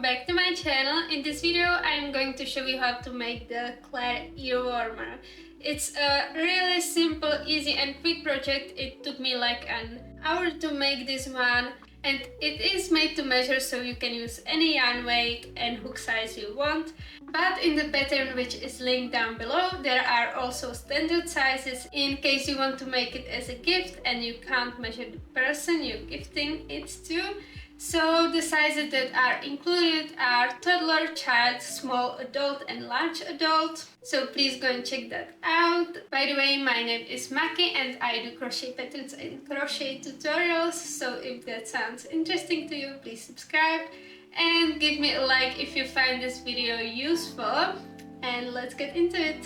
back to my channel. In this video I'm going to show you how to make the Claire ear warmer. It's a really simple, easy and quick project. It took me like an hour to make this one, and it is made to measure, so you can use any yarn weight and hook size you want. But in the pattern, which is linked down below, there are also standard sizes in case you want to make it as a gift and you can't measure the person you're gifting it to. So the sizes that are included are toddler, child, small adult and large adult. So please go and check that out. By the way, my name is Maki and I do crochet patterns and crochet tutorials. So if that sounds interesting to you, please subscribe and give me a like if you find this video useful. And let's get into it.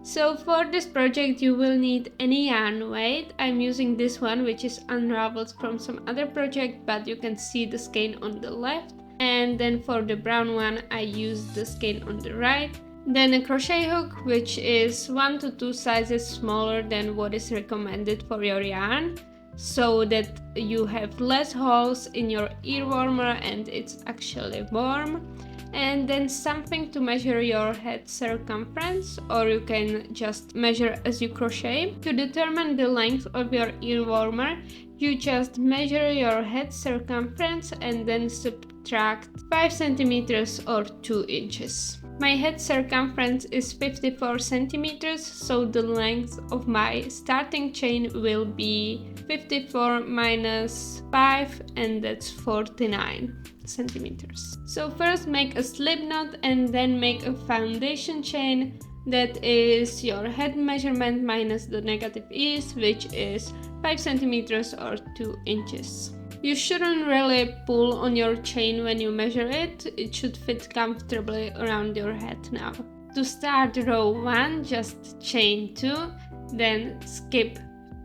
So for this project you will need any yarn weight. I'm using this one, which is unraveled from some other project, but you can see the skein on the left. And then for the brown one I used the skein on the right. Then a crochet hook, which is 1 to 2 sizes smaller than what is recommended for your yarn, so that you have less holes in your ear warmer and it's actually warm. And then something to measure your head circumference, or you can just measure as you crochet. To determine the length of your ear warmer, you just measure your head circumference and then subtract 5 centimeters or 2 inches. My head circumference is 54 centimeters, so the length of my starting chain will be 54 minus 5, and that's 49 centimeters. So first make a slip knot and then make a foundation chain. That is your head measurement minus the negative ease, which is 5 centimeters or 2 inches. You shouldn't really pull on your chain when you measure it. It should fit comfortably around your head now. To start row 1, just chain 2, then skip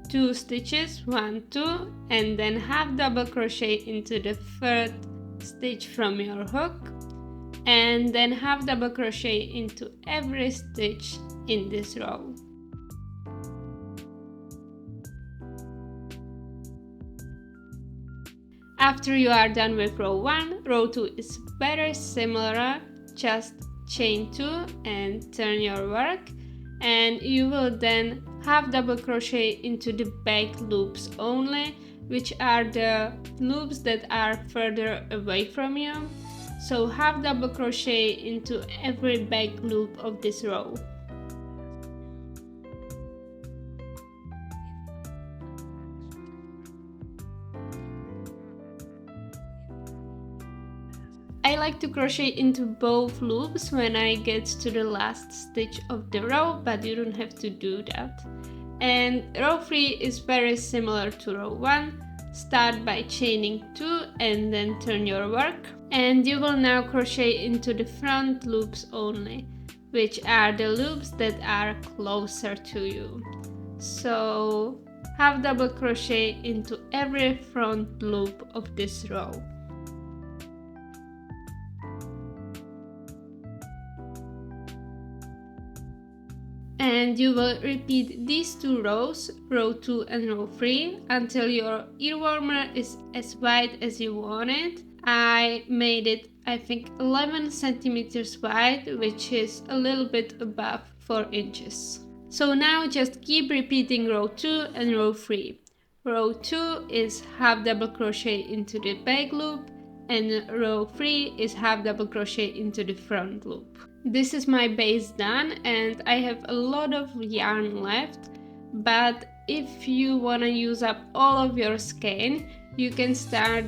2 stitches, 1, 2, and then half double crochet into the third stitch from your hook, and then half double crochet into every stitch in this row. After you are done with row 1, row 2 is very similar. Just chain 2 and turn your work, and you will then half double crochet into the back loops only, which are the loops that are further away from you. So half double crochet into every back loop of this row. I like to crochet into both loops when I get to the last stitch of the row, but you don't have to do that. And row 3 is very similar to row 1. Start by chaining 2 and then turn your work. And you will now crochet into the front loops only, which are the loops that are closer to you. So half double crochet into every front loop of this row. And you will repeat these 2 rows, row 2 and row 3, until your ear warmer is as wide as you want it. I made it, I think, 11 centimeters wide, which is a little bit above 4 inches. So now just keep repeating row 2 and row 3. Row 2 is half double crochet into the back loop, and row 3 is half double crochet into the front loop. This is my base done, and I have a lot of yarn left, but if you want to use up all of your skein, you can start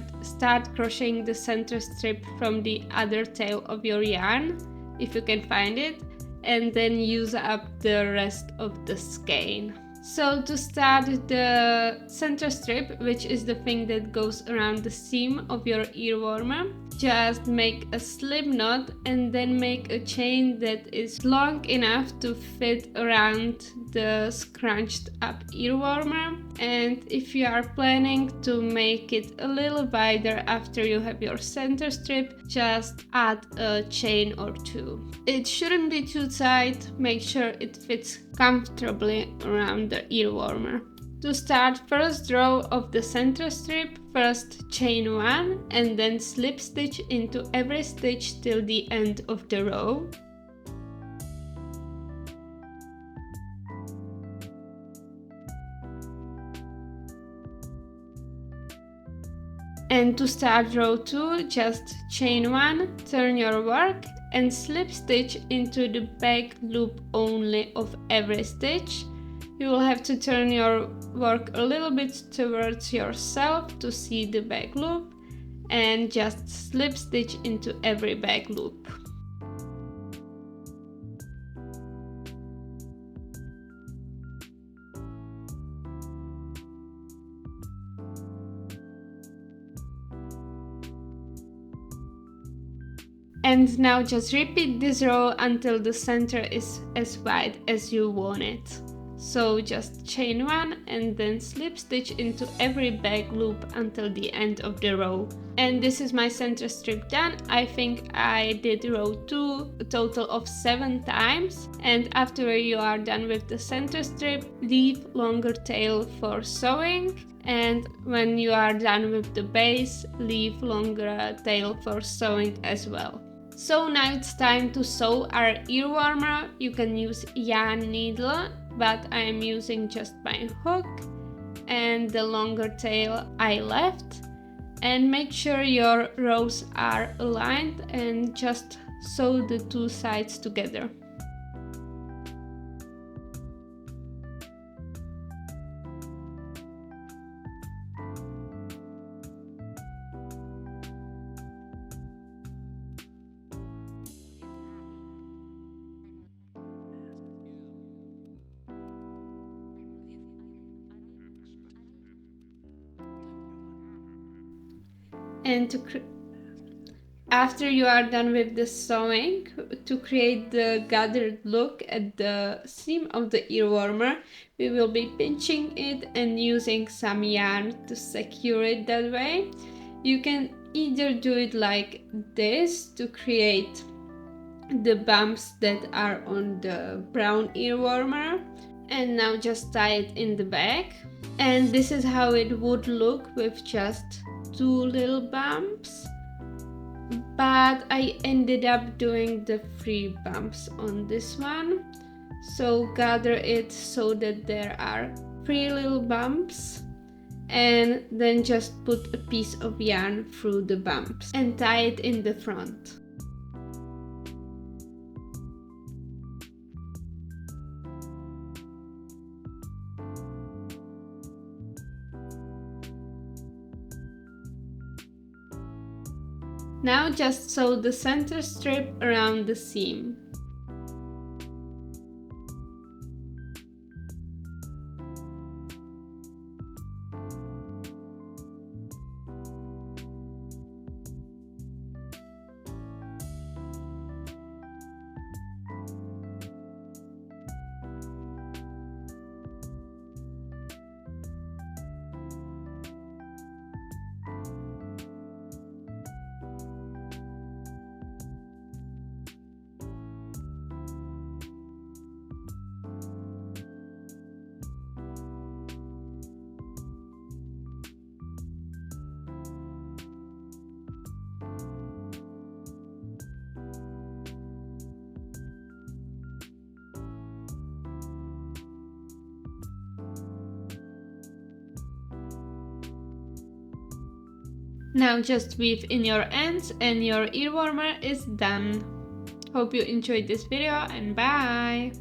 crocheting the center strip from the other tail of your yarn, if you can find it, and then use up the rest of the skein. So to start the center strip, which is the thing that goes around the seam of your ear warmer, just make a slip knot and then make a chain that is long enough to fit around the scrunched up ear warmer. And if you are planning to make it a little wider after you have your center strip, just add a chain or 2. It shouldn't be too tight, make sure it fits comfortably around the ear warmer. To start first row of the center strip, first chain 1 and then slip stitch into every stitch till the end of the row. And to start row 2, just chain 1, turn your work and slip stitch into the back loop only of every stitch. You will have to turn your work a little bit towards yourself to see the back loop and just slip stitch into every back loop. And now just repeat this row until the center is as wide as you want it. So just chain 1 and then slip stitch into every back loop until the end of the row. And this is my center strip done. I think I did row 2 a total of 7 times. And after you are done with the center strip, leave longer tail for sewing. And when you are done with the base, leave longer tail for sewing as well. So now it's time to sew our ear warmer. You can use yarn needle, but I am using just my hook and the longer tail I left. And make sure your rows are aligned and just sew the two sides together. And after you are done with the sewing, to create the gathered look at the seam of the ear warmer, we will be pinching it and using some yarn to secure it that way. You can either do it like this to create the bumps that are on the brown ear warmer, and now just tie it in the back. And this is how it would look with just 2 little bumps, but I ended up doing the 3 bumps on this one. So gather it so that there are 3 little bumps, and then just put a piece of yarn through the bumps and tie it in the front. Now just sew the center strip around the seam. Now just weave in your ends and your ear warmer is done. Hope you enjoyed this video and bye!